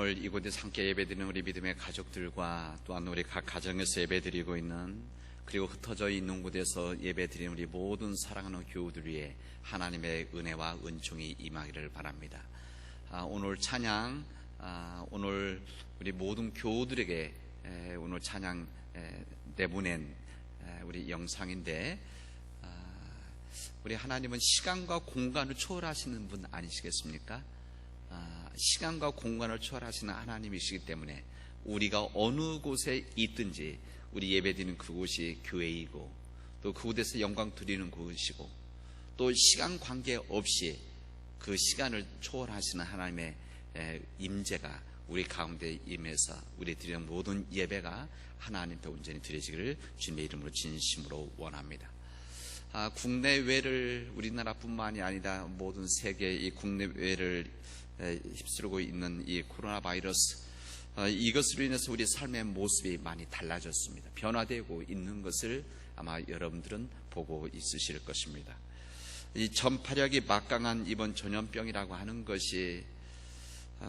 오늘 이곳에서 함께 예배드리는 우리 믿음의 가족들과 또한 우리 각 가정에서 예배드리고 있는, 그리고 흩어져 있는 곳에서 예배드리는 우리 모든 사랑하는 교우들 위해 하나님의 은혜와 은총이 임하기를 바랍니다. 오늘 찬양, 오늘 우리 모든 교우들에게 오늘 찬양 내보낸 우리 영상인데, 우리 하나님은 시간과 공간을 초월하시는 분 아니시겠습니까? 시간과 공간을 초월하시는 하나님이시기 때문에 우리가 어느 곳에 있든지 우리 예배드리는 그곳이 교회이고, 또 그곳에서 영광 드리는 곳이고, 또 시간 관계 없이 그 시간을 초월하시는 하나님의 임재가 우리 가운데 임해서 우리 드리는 모든 예배가 하나님께 온전히 드려지기를 주님의 이름으로 진심으로 원합니다. 국내외를, 우리나라뿐만이 아니라 모든 세계 이 국내외를 휩쓸고 있는 이 코로나 바이러스, 이것으로 인해서 우리 삶의 모습이 많이 달라졌습니다. 변화되고 있는 것을 아마 여러분들은 보고 있으실 것입니다. 이 전파력이 막강한 이번 전염병이라고 하는 것이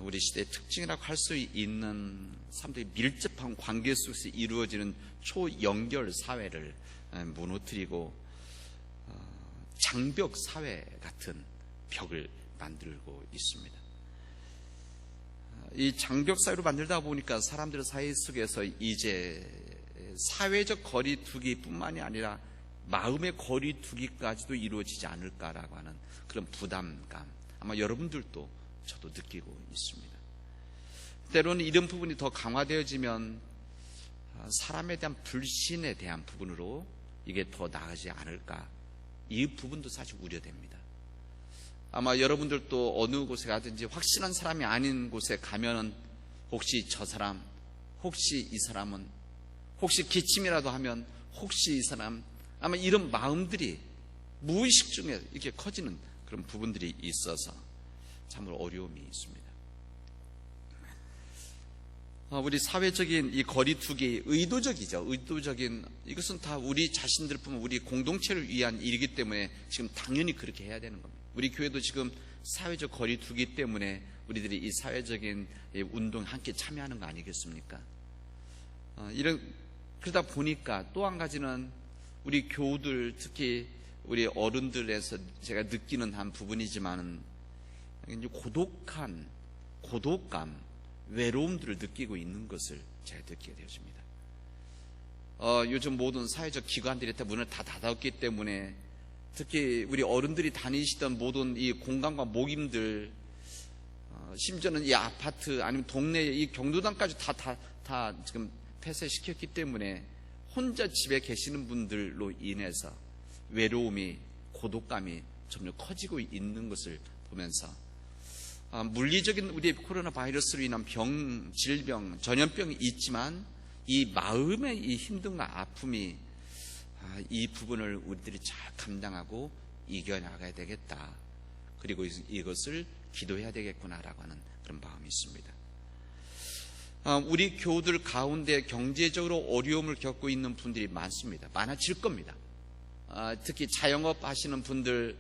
우리 시대의 특징이라고 할 수 있는 사람들이 밀접한 관계 속에서 이루어지는 초연결 사회를 무너뜨리고 장벽 사회 같은 벽을 만들고 있습니다. 이 장벽 사회로 만들다 보니까 사람들 사이 속에서 이제 사회적 거리두기뿐만이 아니라 마음의 거리두기까지도 이루어지지 않을까라고 하는 그런 부담감, 아마 여러분들도 저도 느끼고 있습니다. 때로는 이런 부분이 더 강화되어지면 사람에 대한 불신에 대한 부분으로 이게 더 나아지지 않을까, 이 부분도 사실 우려됩니다. 아마 여러분들도 어느 곳에 가든지 확실한 사람이 아닌 곳에 가면은 혹시 저 사람, 혹시 이 사람은, 혹시 기침이라도 하면 혹시 이 사람, 아마 이런 마음들이 무의식 중에 이렇게 커지는 그런 부분들이 있어서 참으로 어려움이 있습니다. 우리 사회적인 이 거리두기, 의도적이죠. 의도적인, 이것은 다 우리 자신들뿐만, 우리 공동체를 위한 일이기 때문에 지금 당연히 그렇게 해야 되는 겁니다. 우리 교회도 지금 사회적 거리두기 때문에 우리들이 이 사회적인 운동에 함께 참여하는 거 아니겠습니까? 그러다 보니까 또 한 가지는 우리 교우들, 특히 우리 어른들에서 제가 느끼는 한 부분이지만은 고독감, 외로움들을 느끼고 있는 것을 제가 느끼게 되어집니다. 요즘 모든 사회적 기관들이 다 문을 다 닫았기 때문에 특히 우리 어른들이 다니시던 모든 이 공간과 모임들, 심지어는 이 아파트 아니면 동네 이 경로당까지 다 지금 폐쇄시켰기 때문에 혼자 집에 계시는 분들로 인해서 외로움이, 고독감이 점점 커지고 있는 것을 보면서 물리적인 우리 코로나 바이러스로 인한 병, 질병, 전염병이 있지만 이 마음의 이 힘듦과 아픔이 이 부분을 우리들이 잘 감당하고 이겨나가야 되겠다. 그리고 이것을 기도해야 되겠구나라고 하는 그런 마음이 있습니다. 우리 교우들 가운데 경제적으로 어려움을 겪고 있는 분들이 많습니다. 많아질 겁니다. 특히 자영업 하시는 분들,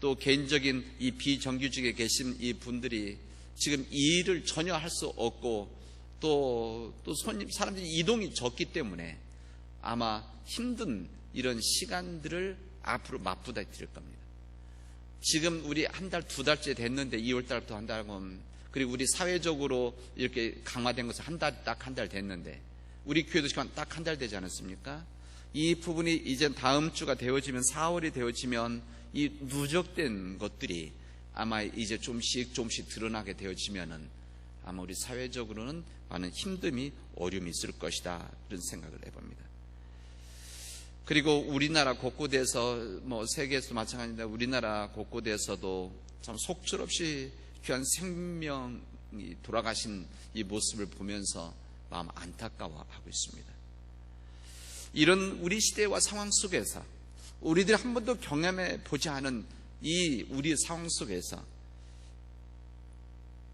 또 개인적인 이 비정규직에 계신 이 분들이 지금 이 일을 전혀 할 수 없고 또 사람들이 이동이 적기 때문에 아마 힘든 이런 시간들을 앞으로 맞부닥칠 겁니다. 지금 우리 한 달, 두 달째 됐는데 2월달부터 한다면, 그리고 우리 사회적으로 이렇게 강화된 것은 딱 한 달 됐는데 우리 교회도 지금 딱 한 달 되지 않았습니까? 이 부분이 이제 다음 주가 되어지면, 4월이 되어지면 이 누적된 것들이 아마 이제 조금씩 드러나게 되어지면은 아마 우리 사회적으로는 많은 힘듦이, 어려움이 있을 것이다, 그런 생각을 해봅니다. 그리고 우리나라 곳곳에서, 세계에서도 마찬가지인데 우리나라 곳곳에서도 참 속절없이 귀한 생명이 돌아가신 이 모습을 보면서 마음 안타까워하고 있습니다. 이런 우리 시대와 상황 속에서 우리들이 한 번도 경험해 보지 않은 이 우리 상황 속에서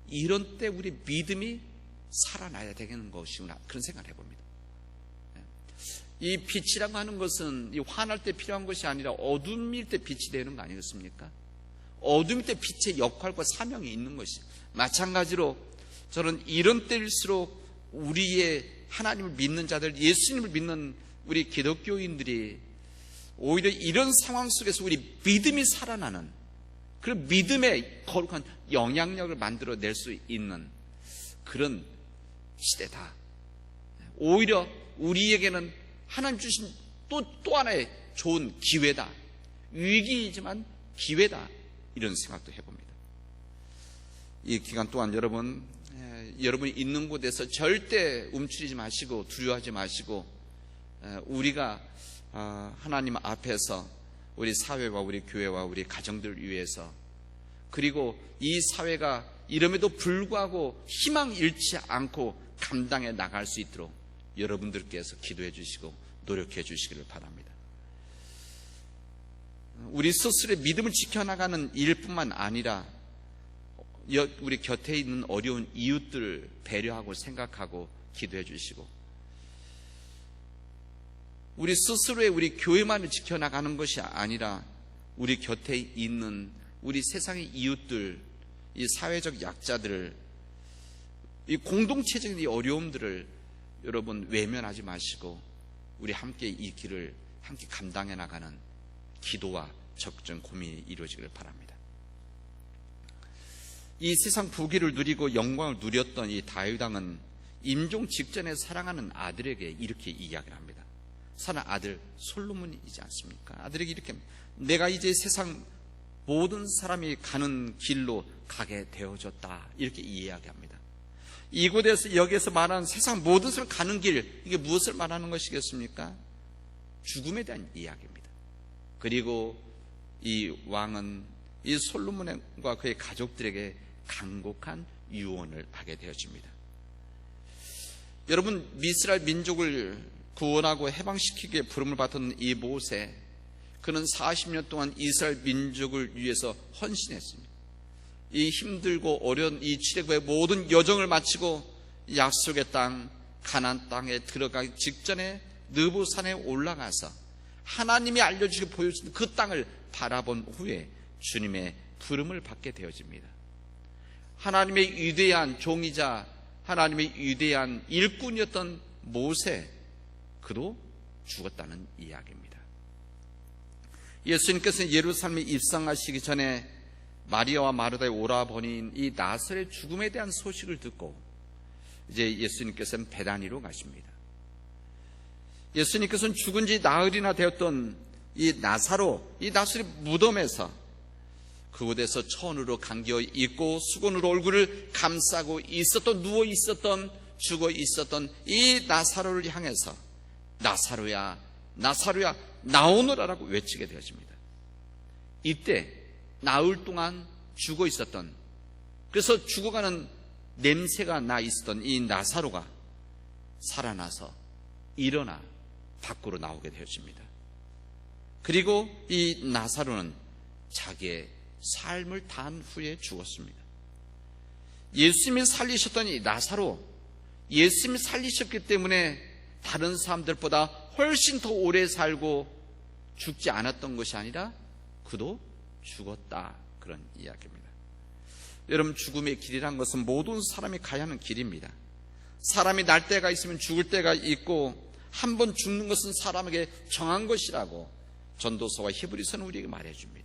이런 때 우리 믿음이 살아나야 되는 것이구나, 그런 생각을 해봅니다. 이 빛이라고 하는 것은 이 환할 때 필요한 것이 아니라 어둠일 때 빛이 되는 거 아니겠습니까? 어둠일 때 빛의 역할과 사명이 있는 것이, 마찬가지로 저는 이런 때일수록 우리의 하나님을 믿는 자들, 예수님을 믿는 우리 기독교인들이 오히려 이런 상황 속에서 우리 믿음이 살아나는 그런 믿음의 거룩한 영향력을 만들어낼 수 있는 그런 시대다. 오히려 우리에게는 하나님 주신 또 하나의 좋은 기회다. 위기이지만 기회다. 이런 생각도 해봅니다. 이 기간 동안 여러분이 있는 곳에서 절대 움츠리지 마시고 두려워하지 마시고 우리가 하나님 앞에서 우리 사회와 우리 교회와 우리 가정들을 위해서 그리고 이 사회가 이름에도 불구하고 희망 잃지 않고 감당해 나갈 수 있도록 여러분들께서 기도해 주시고 노력해 주시기를 바랍니다. 우리 스스로의 믿음을 지켜나가는 일뿐만 아니라 우리 곁에 있는 어려운 이웃들을 배려하고 생각하고 기도해 주시고 우리 스스로의 우리 교회만을 지켜나가는 것이 아니라 우리 곁에 있는 우리 세상의 이웃들, 이 사회적 약자들을, 이 공동체적인 이 어려움들을 여러분 외면하지 마시고 우리 함께 이 길을 함께 감당해 나가는 기도와 적극적인 고민이 이루어지기를 바랍니다. 이 세상 부귀를 누리고 영광을 누렸던 이 다윗 왕은 임종 직전에 사랑하는 아들에게 이렇게 이야기를 합니다. 사랑하는 아들 솔로몬이지 않습니까? 아들에게 이렇게 내가 이제 세상 모든 사람이 가는 길로 가게 되어졌다 이렇게 이야기합니다. 이곳에서 여기에서 말하는 세상 모든 사람 가는 길, 이게 무엇을 말하는 것이겠습니까? 죽음에 대한 이야기입니다. 그리고 이 왕은 이 솔로몬과 그의 가족들에게 간곡한 유언을 하게 되어집니다. 여러분, 이스라엘 민족을 구원하고 해방시키기에 부름을 받은 이 모세, 그는 40년 동안 이스라엘 민족을 위해서 헌신했습니다. 이 힘들고 어려운 이 출애굽의 모든 여정을 마치고 약속의 땅 가나안 땅에 들어가기 직전에 느보산에 올라가서 하나님이 알려주시고 보여주신 그 땅을 바라본 후에 주님의 부름을 받게 되어집니다. 하나님의 위대한 종이자 하나님의 위대한 일꾼이었던 모세, 그도 죽었다는 이야기입니다. 예수님께서는 예루살렘에 입성하시기 전에 마리아와 마르다의 오라버니인 이 나사렛의 죽음에 대한 소식을 듣고 이제 예수님께서는 베다니로 가십니다. 예수님께서는 죽은 지 나흘이나 되었던 이 나사렛 무덤에서 그곳에서 천으로 감겨 있고 수건으로 얼굴을 감싸고 있었던, 누워 있었던, 죽어 있었던 이 나사로를 향해서 나사로야, 나사로야, 나오너라라고 외치게 되어집니다. 이때 나흘 동안 죽어 있었던, 그래서 죽어가는 냄새가 나 있었던 이 나사로가 살아나서 일어나 밖으로 나오게 되어집니다. 그리고 이 나사로는 자기의 삶을 다한 후에 죽었습니다. 예수님이 살리셨던 이 나사로, 예수님이 살리셨기 때문에 다른 사람들보다 훨씬 더 오래 살고 죽지 않았던 것이 아니라 그도 죽었다, 그런 이야기입니다. 여러분, 죽음의 길이란 것은 모든 사람이 가야 하는 길입니다. 사람이 날 때가 있으면 죽을 때가 있고 한 번 죽는 것은 사람에게 정한 것이라고 전도서와 히브리서는 우리에게 말해줍니다.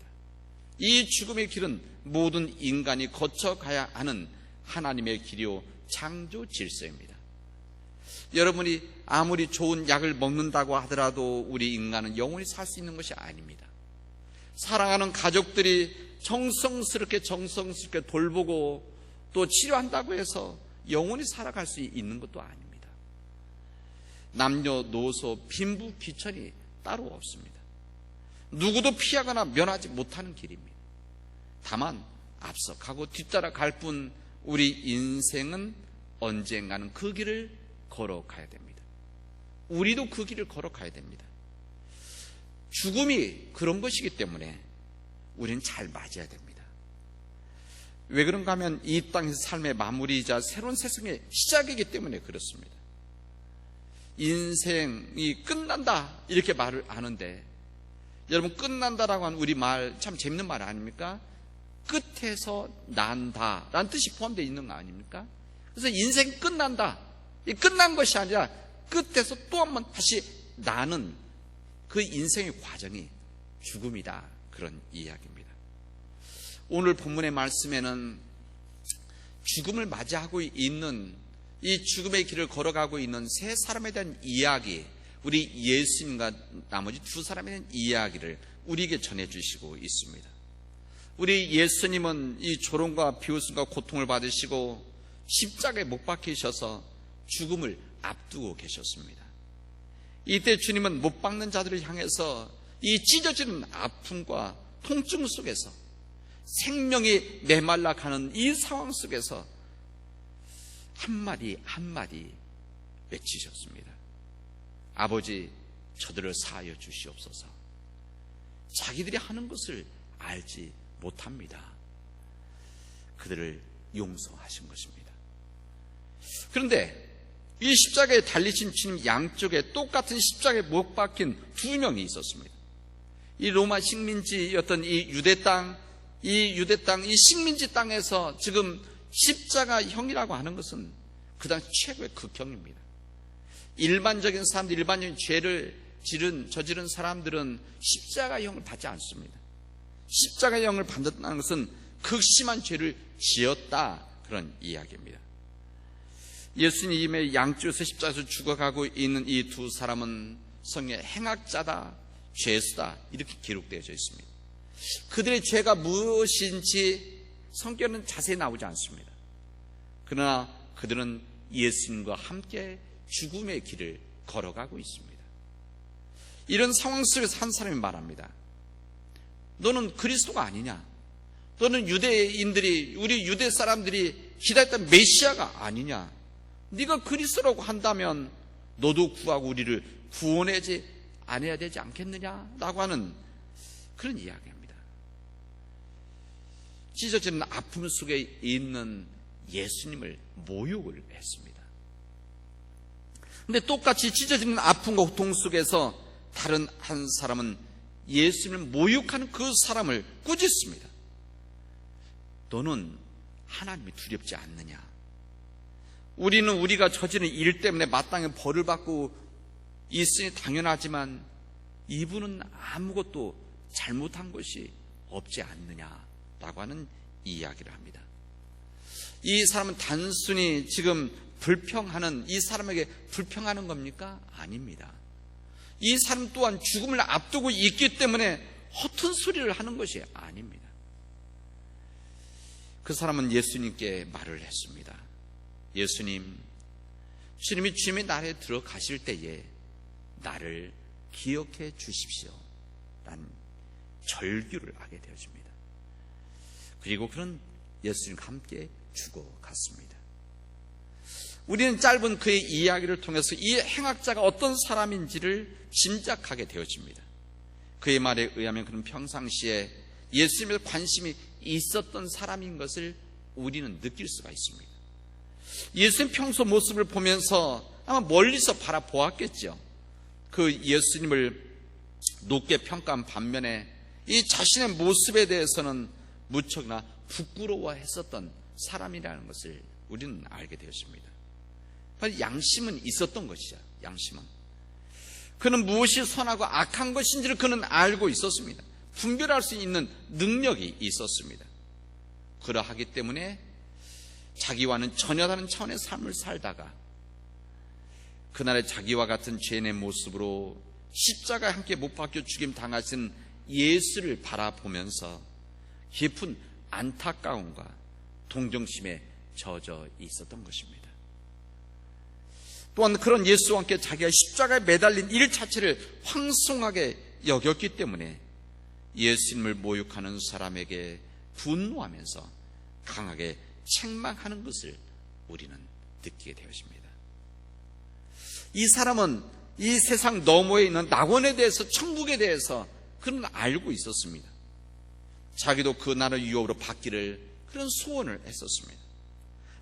이 죽음의 길은 모든 인간이 거쳐가야 하는 하나님의 길이요 창조 질서입니다. 여러분이 아무리 좋은 약을 먹는다고 하더라도 우리 인간은 영원히 살 수 있는 것이 아닙니다. 사랑하는 가족들이 정성스럽게 돌보고 또 치료한다고 해서 영원히 살아갈 수 있는 것도 아닙니다. 남녀노소 빈부 귀천이 따로 없습니다. 누구도 피하거나 면하지 못하는 길입니다. 다만 앞서 가고 뒤따라 갈 뿐 우리 인생은 언젠가는 그 길을 걸어가야 됩니다. 우리도 그 길을 걸어가야 됩니다. 죽음이 그런 것이기 때문에 우리는 잘 맞아야 됩니다. 왜 그런가 하면 이 땅에서 삶의 마무리이자 새로운 세상의 시작이기 때문에 그렇습니다. 인생이 끝난다 이렇게 말을 하는데, 여러분, 끝난다라고 하는 우리 말 참 재밌는 말 아닙니까? 끝에서 난다 라는 뜻이 포함되어 있는 거 아닙니까? 그래서 인생이 끝난다. 이 끝난 것이 아니라 끝에서 또 한 번 다시 나는 그 인생의 과정이 죽음이다. 그런 이야기입니다. 오늘 본문의 말씀에는 죽음을 맞이하고 있는, 이 죽음의 길을 걸어가고 있는 세 사람에 대한 이야기, 우리 예수님과 나머지 두 사람에 대한 이야기를 우리에게 전해주시고 있습니다. 우리 예수님은 이 조롱과 비웃음과 고통을 받으시고 십자가에 못 박히셔서 죽음을 앞두고 계셨습니다. 이때 주님은 못 박는 자들을 향해서 이 찢어지는 아픔과 통증 속에서 생명이 메말라 가는 이 상황 속에서 한마디 한마디 외치셨습니다. 아버지, 저들을 사하여 주시옵소서. 자기들이 하는 것을 알지 못합니다. 그들을 용서하신 것입니다. 그런데 이 십자가에 달리신 주님 양쪽에 똑같은 십자가에 못 박힌 두 명이 있었습니다. 이 로마 식민지였던 이 유대 땅, 이 식민지 땅에서 지금 십자가형이라고 하는 것은 그 당시 최고의 극형입니다. 일반적인 사람들, 일반적인 죄를 저지른 사람들은 십자가형을 받지 않습니다. 십자가형을 받는다는 것은 극심한 죄를 지었다, 그런 이야기입니다. 예수님의 양쪽에서 십자가에서 죽어가고 있는 이 두 사람은 성경에 행악자다, 죄수다 이렇게 기록되어 있습니다. 그들의 죄가 무엇인지 성경은 자세히 나오지 않습니다. 그러나 그들은 예수님과 함께 죽음의 길을 걸어가고 있습니다. 이런 상황 속에서 한 사람이 말합니다. 너는 그리스도가 아니냐? 너는 유대인들이, 우리 유대 사람들이 기다렸던 메시아가 아니냐? 네가 그리스도라고 한다면 너도 구하고 우리를 구원하지 않아야 되지 않겠느냐? 라고 하는 그런 이야기입니다. 찢어지는 아픔 속에 있는 예수님을 모욕을 했습니다. 근데 똑같이 찢어지는 아픔과 고통 속에서 다른 한 사람은 예수님을 모욕하는 그 사람을 꾸짖습니다. 너는 하나님이 두렵지 않느냐? 우리는 우리가 저지른 일 때문에 마땅히 벌을 받고 있으니 당연하지만 이분은 아무것도 잘못한 것이 없지 않느냐라고 하는 이야기를 합니다. 이 사람은 단순히 지금 불평하는, 이 사람에게 불평하는 겁니까? 아닙니다. 이 사람 또한 죽음을 앞두고 있기 때문에 허튼 소리를 하는 것이 아닙니다. 그 사람은 예수님께 말을 했습니다. 예수님, 주님이 주님의 나라에 들어가실 때에 나를 기억해 주십시오. 라는 절규를 하게 되어집니다. 그리고 그는 예수님과 함께 죽어갔습니다. 우리는 짧은 그의 이야기를 통해서 이 행악자가 어떤 사람인지를 짐작하게 되어집니다. 그의 말에 의하면 그는 평상시에 예수님에 관심이 있었던 사람인 것을 우리는 느낄 수가 있습니다. 예수님 평소 모습을 보면서 아마 멀리서 바라보았겠죠. 그 예수님을 높게 평가한 반면에 이 자신의 모습에 대해서는 무척이나 부끄러워했었던 사람이라는 것을 우리는 알게 되었습니다. 양심은 있었던 것이죠. 양심은. 그는 무엇이 선하고 악한 것인지를 그는 알고 있었습니다. 분별할 수 있는 능력이 있었습니다. 그러하기 때문에 자기와는 전혀 다른 차원의 삶을 살다가 그날의 자기와 같은 죄인의 모습으로 십자가에 함께 못 박혀 죽임 당하신 예수를 바라보면서 깊은 안타까움과 동정심에 젖어 있었던 것입니다. 또한 그런 예수와 함께 자기가 십자가에 매달린 일 자체를 황송하게 여겼기 때문에 예수님을 모욕하는 사람에게 분노하면서 강하게 책망하는 것을 우리는 느끼게 되었습니다. 이 사람은 이 세상 너머에 있는 낙원에 대해서, 천국에 대해서 그는 알고 있었습니다. 자기도 그 나라 유업으로 받기를 그런 소원을 했었습니다.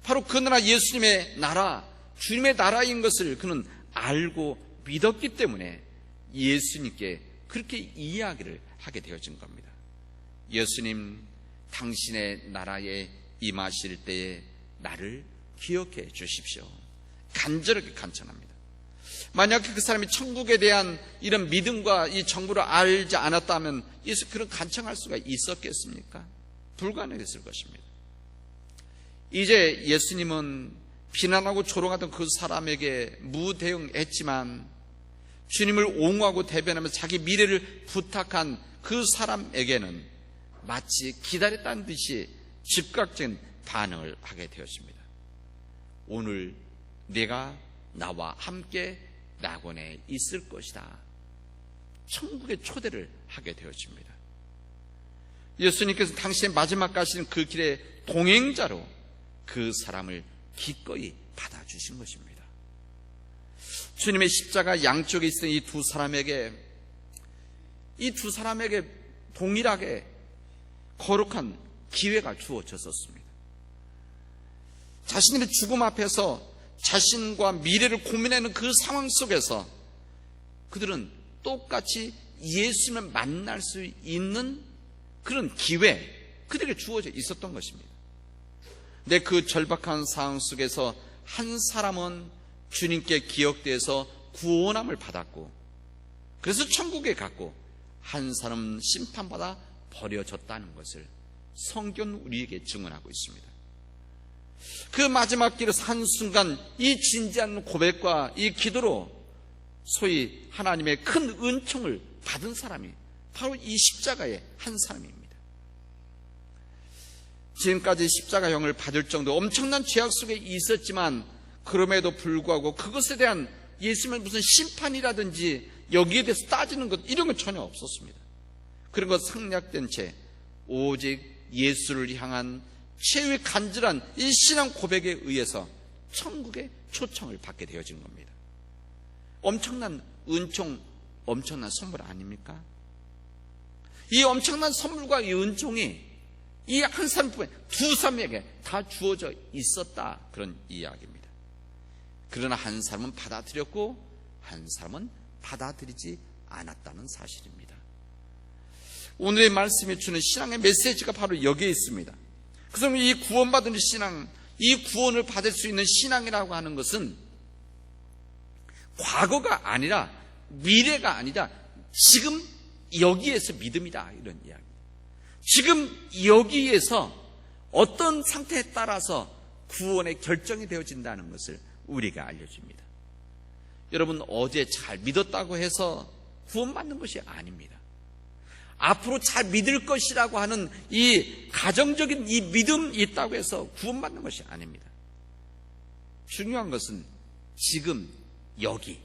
바로 그 나라 예수님의 나라, 주님의 나라인 것을 그는 알고 믿었기 때문에 예수님께 그렇게 이야기를 하게 되어진 겁니다. 예수님, 당신의 나라에 임하실 때에 나를 기억해 주십시오. 간절하게 간청합니다. 만약 그 사람이 천국에 대한 이런 믿음과 이 정보를 알지 않았다면 그런 간청할 수가 있었겠습니까? 불가능했을 것입니다. 이제 예수님은 비난하고 조롱하던 그 사람에게 무대응했지만 주님을 옹호하고 대변하면서 자기 미래를 부탁한 그 사람에게는 마치 기다렸다는 듯이 즉각적인 반응을 하게 되었습니다. 오늘 내가 나와 함께 낙원에 있을 것이다. 천국의 초대를 하게 되었습니다. 예수님께서 당신의 마지막 가시는 그 길의 동행자로 그 사람을 기꺼이 받아주신 것입니다. 주님의 십자가 양쪽에 있는 이 두 사람에게 동일하게 거룩한 기회가 주어졌었습니다. 자신들의 죽음 앞에서 자신과 미래를 고민하는 그 상황 속에서 그들은 똑같이 예수님을 만날 수 있는 그런 기회, 그들에게 주어져 있었던 것입니다. 근데 그 절박한 상황 속에서 한 사람은 주님께 기억돼서 구원함을 받았고, 그래서 천국에 갔고, 한 사람은 심판받아 버려졌다는 것을 성경은 우리에게 증언하고 있습니다. 그 마지막 길에서 한순간 이 진지한 고백과 이 기도로 소위 하나님의 큰 은총을 받은 사람이 바로 이 십자가의 한 사람입니다. 지금까지 십자가형을 받을 정도 엄청난 죄악 속에 있었지만 그럼에도 불구하고 그것에 대한 예수님의 무슨 심판이라든지 여기에 대해서 따지는 것, 이런 건 전혀 없었습니다. 그런 것 생략된 채 오직 예수를 향한 최후의 간절한 이 신앙 고백에 의해서 천국의 초청을 받게 되어진 겁니다. 엄청난 은총, 엄청난 선물 아닙니까? 이 엄청난 선물과 이 은총이 이 한 사람뿐만 아니라 두 사람에게 다 주어져 있었다, 그런 이야기입니다. 그러나 한 사람은 받아들였고 한 사람은 받아들이지 않았다는 사실입니다. 오늘의 말씀이 주는 신앙의 메시지가 바로 여기에 있습니다. 그래서 이 구원받은 신앙, 이 구원을 받을 수 있는 신앙이라고 하는 것은 과거가 아니라 미래가 아니라 지금 여기에서 믿음이다, 이런 이야기. 지금 여기에서 어떤 상태에 따라서 구원의 결정이 되어진다는 것을 우리가 알려줍니다. 여러분, 어제 잘 믿었다고 해서 구원받는 것이 아닙니다. 앞으로 잘 믿을 것이라고 하는 이 가정적인 이 믿음이 있다고 해서 구원받는 것이 아닙니다. 중요한 것은 지금 여기,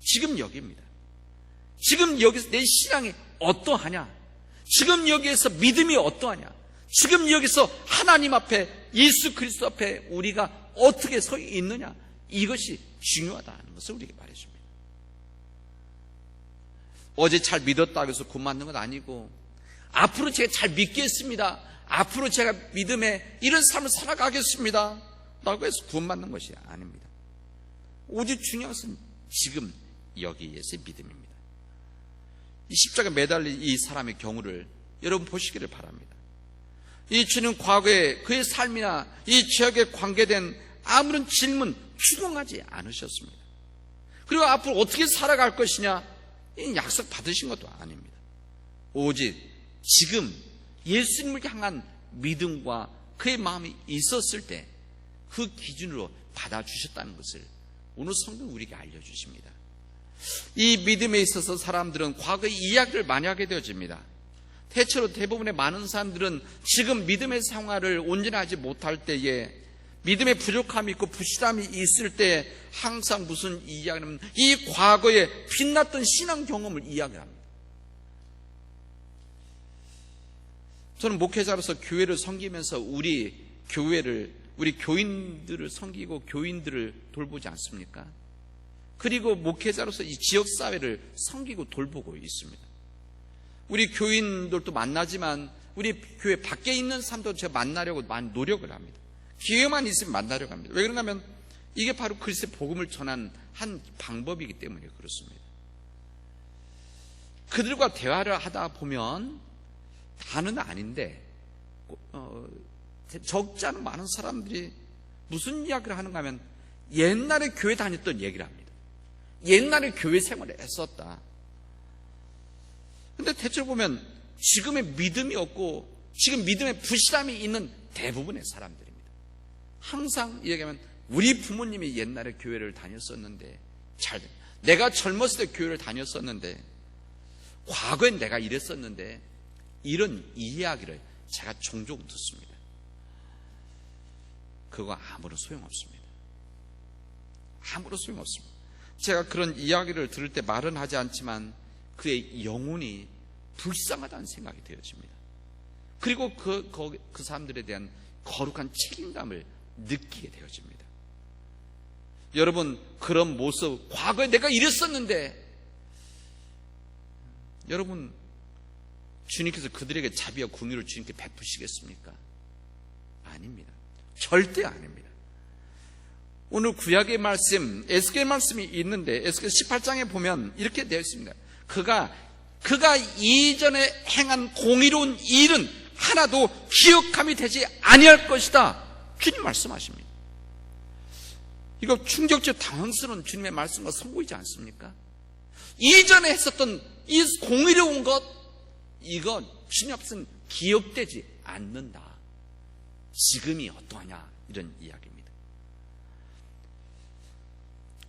지금 여기입니다. 지금 여기서 내 신앙이 어떠하냐, 지금 여기에서 믿음이 어떠하냐, 지금 여기서 하나님 앞에, 예수 그리스도 앞에 우리가 어떻게 서 있느냐, 이것이 중요하다는 것을 우리에게 말해줍니다. 어제 잘 믿었다고 해서 구원받는 건 아니고, 앞으로 제가 잘 믿겠습니다, 앞으로 제가 믿음에 이런 삶을 살아가겠습니다 라고 해서 구원받는 것이 아닙니다. 오직 중요한 것은 지금 여기에서의 믿음입니다. 이 십자가에 매달린 이 사람의 경우를 여러분 보시기를 바랍니다. 이 주는 과거에 그의 삶이나 이 죄악에 관계된 아무런 질문, 추궁하지 않으셨습니다. 그리고 앞으로 어떻게 살아갈 것이냐, 이 약속 받으신 것도 아닙니다. 오직 지금 예수님을 향한 믿음과 그의 마음이 있었을 때 그 기준으로 받아주셨다는 것을 오늘 성경 우리에게 알려주십니다. 이 믿음에 있어서 사람들은 과거의 이야기를 많이 하게 되어집니다. 대체로 대부분의 많은 사람들은 지금 믿음의 생활을 온전히 하지 못할 때에, 믿음의 부족함이 있고 부실함이 있을 때 항상 무슨 이야기냐면 이 과거에 빛났던 신앙 경험을 이야기합니다. 저는 목회자로서 교회를 섬기면서 우리 교인들을 섬기고 교인들을 돌보지 않습니까? 그리고 목회자로서 이 지역사회를 섬기고 돌보고 있습니다. 우리 교인들도 만나지만 우리 교회 밖에 있는 사람도 제가 만나려고 많이 노력을 합니다. 기회만 있으면 만나려고 합니다. 왜 그러냐 하면 이게 바로 그리스도의 복음을 전한 한 방법이기 때문에 그렇습니다. 그들과 대화를 하다 보면 다는 아닌데 적지 않은 많은 사람들이 무슨 이야기를 하는가 하면 옛날에 교회 다녔던 얘기를 합니다. 옛날에 교회 생활을 했었다. 근데 대체로 보면 지금의 믿음이 없고 지금 믿음의 부실함이 있는 대부분의 사람들입니다. 항상 얘기하면 우리 부모님이 옛날에 교회를 다녔었는데 내가 젊었을 때 교회를 다녔었는데 과거엔 내가 이랬었는데 이런 이야기를 제가 종종 듣습니다. 그거 아무런 소용없습니다. 아무런 소용없습니다. 제가 그런 이야기를 들을 때 말은 하지 않지만 그의 영혼이 불쌍하다는 생각이 되어집니다. 그리고 그 사람들에 대한 거룩한 책임감을 느끼게 되어집니다. 여러분, 그런 모습, 과거에 내가 이랬었는데, 여러분, 주님께서 그들에게 자비와 긍휼을 주님께 베푸시겠습니까? 아닙니다. 절대 아닙니다. 오늘 구약의 말씀, 에스겔 말씀이 있는데 에스겔 18장에 보면 이렇게 되어 있습니다. 그가 이전에 행한 공의로운 일은 하나도 기억함이 되지 아니할 것이다. 주님 말씀하십니다. 이거 충격적 당황스러운 주님의 말씀과 선보이지 않습니까? 이전에 했었던 이 공의로운 것, 이건 주님 앞에서는 기억되지 않는다. 지금이 어떠하냐, 이런 이야기입니다.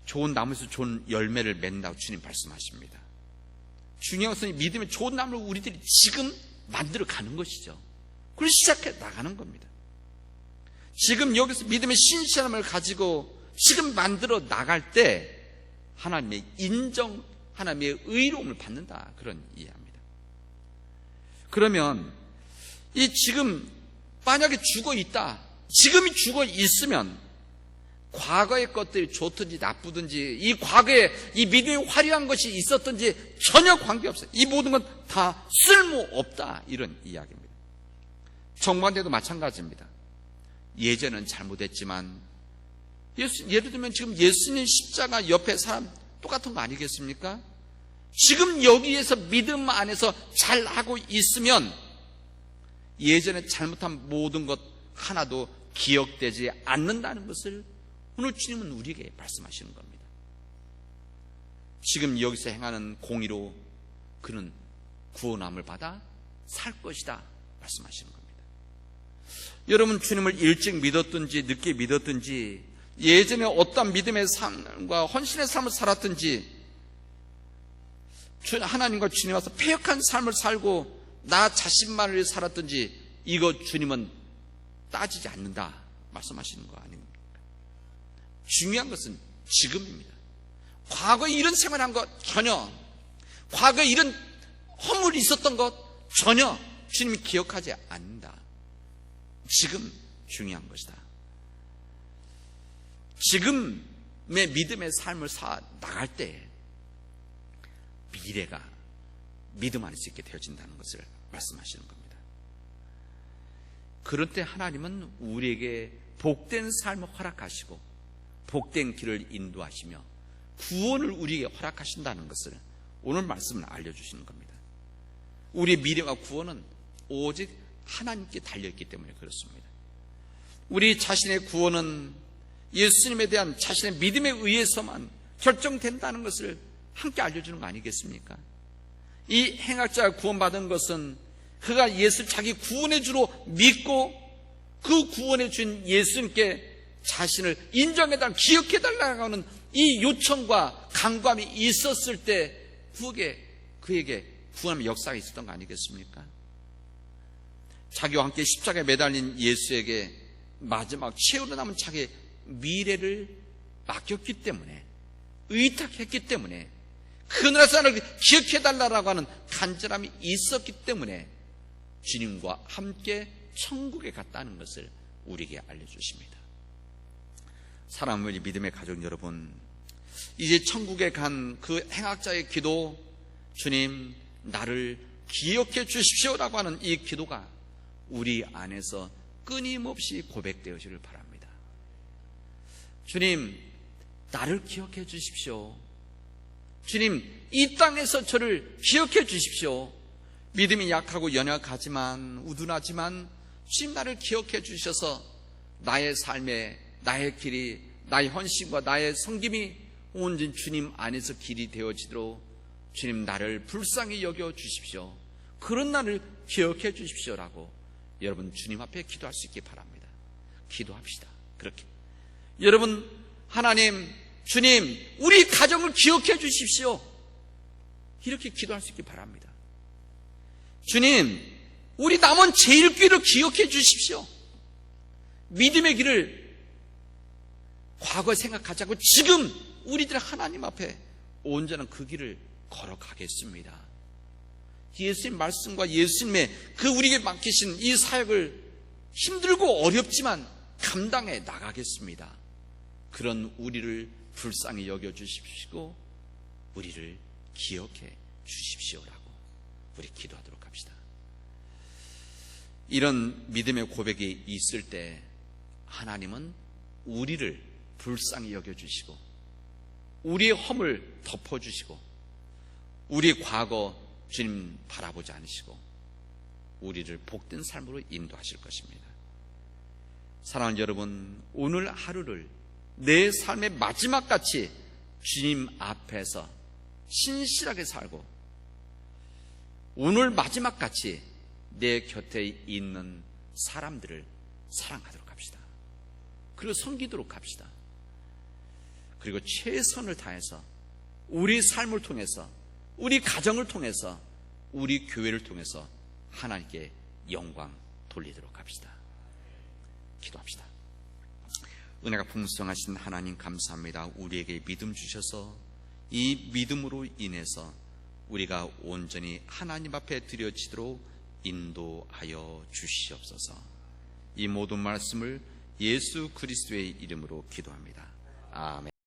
좋은 나무에서 좋은 열매를 맺는다고 주님 말씀하십니다. 중요한 것은 믿음의 좋은 나무를 우리들이 지금 만들어 가는 것이죠. 그걸 시작해 나가는 겁니다. 지금 여기서 믿음의 신실함을 가지고 지금 만들어 나갈 때 하나님의 인정, 하나님의 의로움을 받는다, 그런 이해합니다. 그러면 이 지금 만약에 죽어 있다, 지금이 죽어 있으면 과거의 것들이 좋든지 나쁘든지 이 과거에 이 믿음이 화려한 것이 있었든지 전혀 관계없어요. 이 모든 건 다 쓸모없다, 이런 이야기입니다. 정반대도 마찬가지입니다. 예전은 잘못했지만 예를 들면 지금 예수님 십자가 옆에 사람 똑같은 거 아니겠습니까? 지금 여기에서 믿음 안에서 잘하고 있으면 예전에 잘못한 모든 것 하나도 기억되지 않는다는 것을 오늘 주님은 우리에게 말씀하시는 겁니다. 지금 여기서 행하는 공의로 그는 구원함을 받아 살 것이다 말씀하시는 겁니다. 여러분, 주님을 일찍 믿었든지 늦게 믿었든지 예전에 어떤 믿음의 삶과 헌신의 삶을 살았든지 하나님과 주님 와서 패역한 삶을 살고 나 자신만을 위해 살았든지 이거 주님은 따지지 않는다 말씀하시는 거 아닙니까? 중요한 것은 지금입니다. 과거에 이런 생활한 것 전혀, 과거에 이런 허물이 있었던 것 전혀 주님이 기억하지 않는다. 지금 중요한 것이다. 지금의 믿음의 삶을 나갈 때 미래가 믿음 안에서 있게 되어진다는 것을 말씀하시는 겁니다. 그럴 때 하나님은 우리에게 복된 삶을 허락하시고 복된 길을 인도하시며 구원을 우리에게 허락하신다는 것을 오늘 말씀을 알려주시는 겁니다. 우리의 미래와 구원은 오직 하나님께 달려있기 때문에 그렇습니다. 우리 자신의 구원은 예수님에 대한 자신의 믿음에 의해서만 결정된다는 것을 함께 알려주는 거 아니겠습니까? 이 행악자가 구원받은 것은 그가 예수를 자기 구원의 주로 믿고 그 구원해 준 예수님께 자신을 인정해달라, 기억해달라고 하는 이 요청과 간구함이 있었을 때 그에게 구원의 역사가 있었던 거 아니겠습니까? 자기와 함께 십자가에 매달린 예수에게 마지막 최후로 남은 자기의 미래를 맡겼기 때문에, 의탁했기 때문에, 그나라 사람을 기억해달라고 하는 간절함이 있었기 때문에 주님과 함께 천국에 갔다는 것을 우리에게 알려주십니다. 사랑하는 믿음의 가족 여러분, 이제 천국에 간 그 행악자의 기도, 주님 나를 기억해 주십시오라고 하는 이 기도가 우리 안에서 끊임없이 고백되어지를 바랍니다. 주님 나를 기억해 주십시오. 주님 이 땅에서 저를 기억해 주십시오. 믿음이 약하고 연약하지만 우둔하지만 주님 나를 기억해 주셔서 나의 삶에 나의 길이, 나의 헌신과 나의 섬김이 온전히 주님 안에서 길이 되어지도록 주님 나를 불쌍히 여겨 주십시오. 그런 날을 기억해 주십시오라고 여러분 주님 앞에 기도할 수 있기 바랍니다. 기도합시다. 그렇게 여러분, 하나님, 주님, 우리 가정을 기억해 주십시오. 이렇게 기도할 수 있기 바랍니다. 주님, 우리 남은 제1길을 기억해 주십시오. 믿음의 길을 과거에 생각하지 않고 지금 우리들 하나님 앞에 온전한 그 길을 걸어가겠습니다. 예수님 말씀과 예수님의 그 우리에게 맡기신 이 사역을 힘들고 어렵지만 감당해 나가겠습니다. 그런 우리를 불쌍히 여겨주십시오. 우리를 기억해 주십시오라고 우리 기도하도록 합시다. 이런 믿음의 고백이 있을 때 하나님은 우리를 불쌍히 여겨주시고 우리의 허물 덮어주시고 우리의 과거 주님 바라보지 않으시고 우리를 복된 삶으로 인도하실 것입니다. 사랑하는 여러분, 오늘 하루를 내 삶의 마지막같이 주님 앞에서 신실하게 살고 오늘 마지막같이 내 곁에 있는 사람들을 사랑하도록 합시다. 그리고 섬기도록 합시다. 그리고 최선을 다해서 우리 삶을 통해서 우리 가정을 통해서 우리 교회를 통해서 하나님께 영광 돌리도록 합시다. 기도합시다. 은혜가 풍성하신 하나님 감사합니다. 우리에게 믿음 주셔서 이 믿음으로 인해서 우리가 온전히 하나님 앞에 드려지도록 인도하여 주시옵소서. 이 모든 말씀을 예수 그리스도의 이름으로 기도합니다. 아멘.